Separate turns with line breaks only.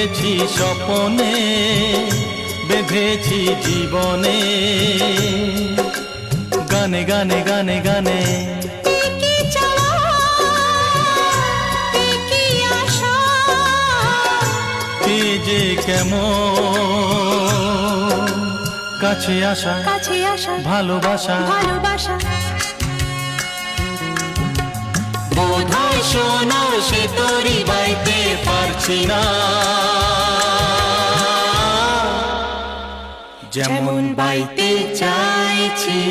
দেখেছি স্বপনে, বেঁধেছি জীবনে, গানে গানে গানে গানে। কে যে কেমন কাছে আসা,
কাছে আসা,
ভালোবাসা,
ভালোবাসা।
বোধহয় শোনো সে তোরই বাইতে পারছি না, যেমন বাইতে চাইছি।